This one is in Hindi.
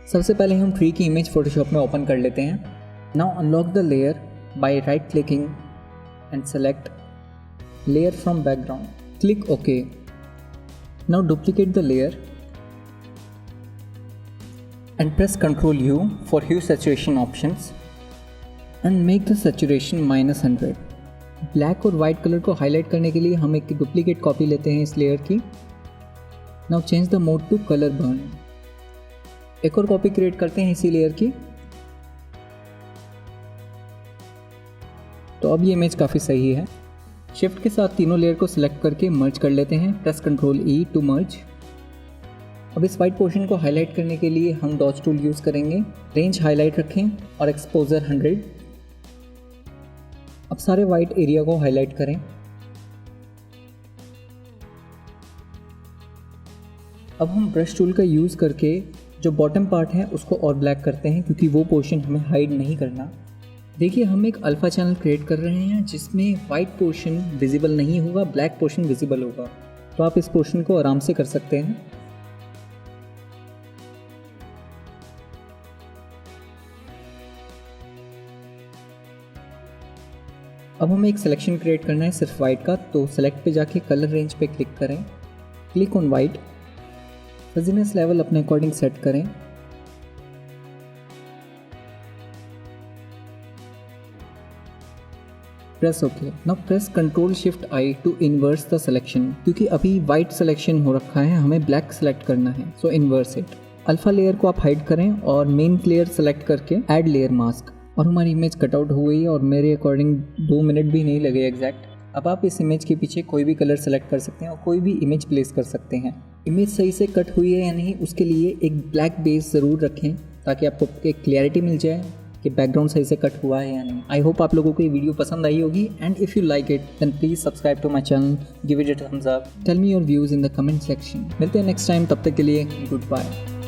सबसे पहले हम ट्री की इमेज फोटोशॉप में ओपन कर लेते हैं। Now unlock the layer by right clicking and select layer from background, click okay. Now duplicate the layer and press Ctrl U for hue saturation options and make the saturation -100। Black और वाइट कलर को हाईलाइट करने के लिए हम एक डुप्लीकेट कॉपी लेते हैं इस लेयर की। Now change the mode to colour burn. एक और कॉपी क्रिएट करते हैं इसी लेयर की। तो अब ये इमेज काफ़ी सही है। शिफ्ट के साथ तीनों लेयर को सिलेक्ट करके मर्ज कर लेते हैं। Press Ctrl E to merge. अब इस वाइट पोर्शन को हाईलाइट करने के लिए हम डॉट्स टूल यूज़ करेंगे। रेंज हाईलाइट रखें और एक्सपोजर 100। अब सारे वाइट एरिया को हाईलाइट करें। अब हम ब्रश टूल का यूज़ करके जो बॉटम पार्ट है उसको और ब्लैक करते हैं, क्योंकि वो पोर्शन हमें हाइड नहीं करना। देखिए हम एक अल्फ़ा चैनल क्रिएट कर रहे हैं जिसमें वाइट पोर्शन विजिबल नहीं होगा, ब्लैक पोर्शन विजिबल होगा। तो आप इस पोर्शन को आराम से कर सकते हैं। अब हमें एक सिलेक्शन क्रिएट करना है सिर्फ वाइट का। तो सेलेक्ट पे जाके कलर रेंज पे क्लिक करें, click on white, fuzziness level अपने अकॉर्डिंग सेट करें। Press okay. Now press Ctrl Shift I to inverse the selection, क्योंकि अभी वाइट सिलेक्शन हो रखा है, हमें ब्लैक सेलेक्ट करना है। सो इन्वर्स इट। अल्फा लेयर को आप हाइड करें और मेन लेयर सेलेक्ट करके ऐड लेयर मास्क, और हमारी इमेज कटआउट हो गई और मेरे अकॉर्डिंग 2 मिनट भी नहीं लगे एग्जैक्ट। अब आप इस इमेज के पीछे कोई भी कलर सेलेक्ट कर सकते हैं और कोई भी इमेज प्लेस कर सकते हैं। इमेज सही से कट हुई है या नहीं उसके लिए एक ब्लैक बेस ज़रूर रखें, ताकि आपको एक क्लैरिटी मिल जाए कि बैकग्राउंड सही से कट हुआ है या नहीं। आई होप आप लोगों को ये वीडियो पसंद आई होगी, and if you like it then please subscribe to my channel, give it a thumbs up, tell me your views in the comment section. मिलते हैं नेक्स्ट टाइम, तब तक के लिए गुड बाय।